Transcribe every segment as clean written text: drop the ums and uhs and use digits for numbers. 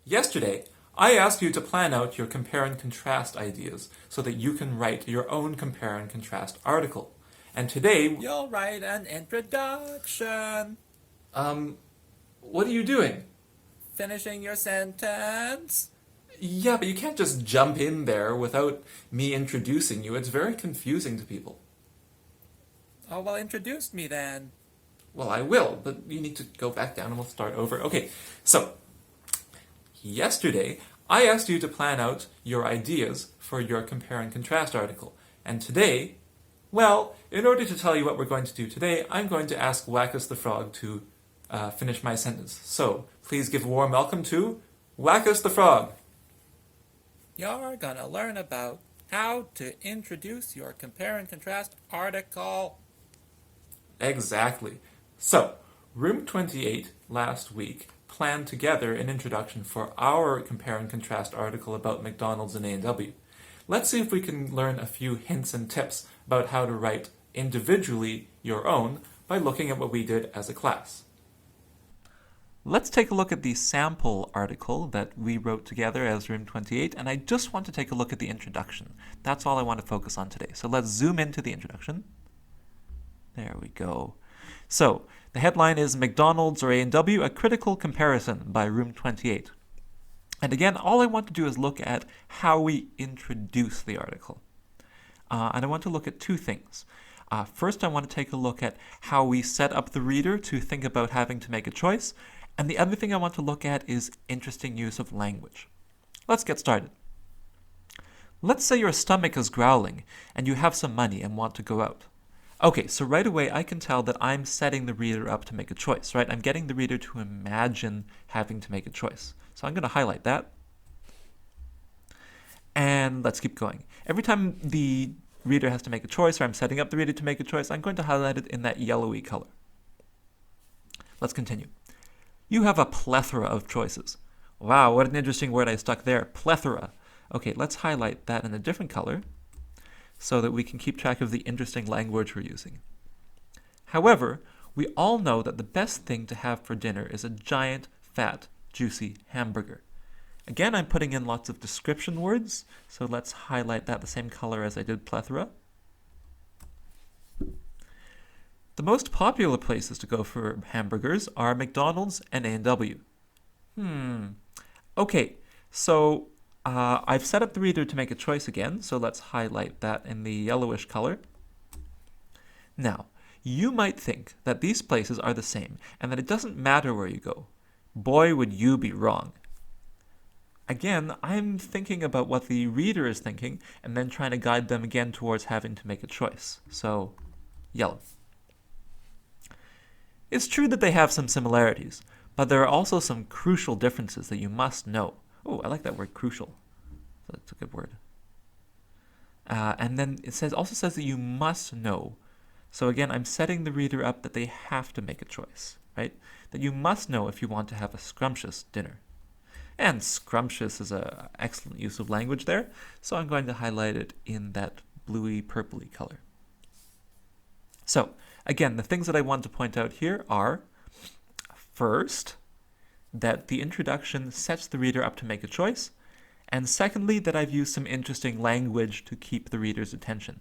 Yesterday, I asked you to plan out your compare and contrast ideas so that you can write your own compare and contrast article. And today, You'll write an introduction. what are you doing? Finishing your sentence. Yeah, but you can't just jump in there without me introducing you. It's very confusing to people. Oh, well, introduce me then. Well, I will, but you need to go back down and we'll start over. Okay, so yesterday I asked you to plan out your ideas for your compare and contrast article. And today, well, in order to tell you what we're going to do today, I'm going to ask Wackus the Frog to finish my sentence. So, please give a warm welcome to Wackus the Frog. You're gonna learn about how to introduce your compare and contrast article. Exactly. So, Room 28 last week planned together an introduction for our compare and contrast article about McDonald's and A&W. Let's see if we can learn a few hints and tips about how to write individually your own by looking at what we did as a class. Let's take a look at the sample article that we wrote together as Room 28, and I just want to take a look at the introduction. That's all I want to focus on today. So let's zoom into the introduction. There we go. So, the headline is McDonald's or A&W, a critical comparison by Room 28. And again, all I want to do is look at how we introduce the article. And I want to look at two things. First, I want to take a look at how we set up the reader to think about having to make a choice. And the other thing I want to look at is interesting use of language. Let's get started. Let's say your stomach is growling and you have some money and want to go out. Okay, so right away I can tell that I'm setting the reader up to make a choice, right? I'm getting the reader to imagine having to make a choice. So I'm going to highlight that. And let's keep going. Every time the reader has to make a choice, or I'm setting up the reader to make a choice, I'm going to highlight it in that yellowy color. Let's continue. You have a plethora of choices. Wow, what an interesting word I stuck there, plethora. Okay, let's highlight that in a different color so that we can keep track of the interesting language we're using. However, we all know that the best thing to have for dinner is a giant, fat, juicy hamburger. Again, I'm putting in lots of description words, so let's highlight that the same color as I did plethora. The most popular places to go for hamburgers are McDonald's and A&W. Okay, so I've set up the reader to make a choice again, so let's highlight that in the yellowish color. Now, you might think that these places are the same and that it doesn't matter where you go. Boy, would you be wrong. Again, I'm thinking about what the reader is thinking and then trying to guide them again towards having to make a choice. So, yellow. It's true that they have some similarities, but there are also some crucial differences that you must know. Oh, I like that word, crucial. That's a good word. And then it also says that you must know. So again, I'm setting the reader up that they have to make a choice, right? That you must know if you want to have a scrumptious dinner. And scrumptious is an excellent use of language there, so I'm going to highlight it in that bluey purpley color. So, again, the things that I want to point out here are, first, that the introduction sets the reader up to make a choice, and secondly, that I've used some interesting language to keep the reader's attention.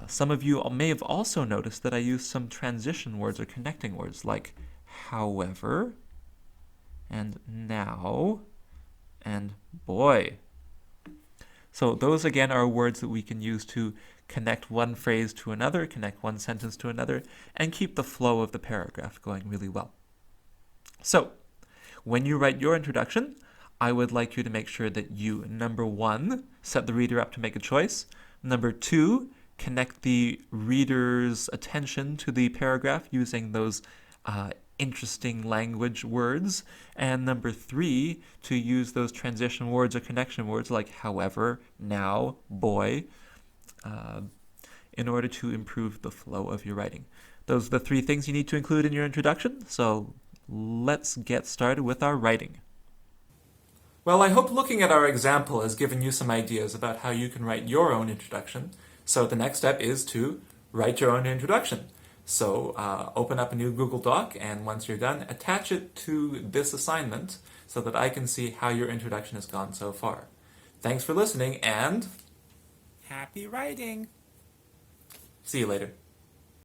Some of you may have also noticed that I used some transition words or connecting words like however, and now, and boy. So those again are words that we can use to connect one phrase to another, connect one sentence to another, and keep the flow of the paragraph going really well. So, when you write your introduction, I would like you to make sure that you, number one, set the reader up to make a choice. Number two, connect the reader's attention to the paragraph using those interesting language words. And number three, to use those transition words or connection words like however, now, boy, in order to improve the flow of your writing. Those are the three things you need to include in your introduction. So let's get started with our writing. Well, I hope looking at our example has given you some ideas about how you can write your own introduction. So the next step is to write your own introduction. So open up a new Google Doc, and once you're done, attach it to this assignment so that I can see how your introduction has gone so far. Thanks for listening, and Happy writing! see you later.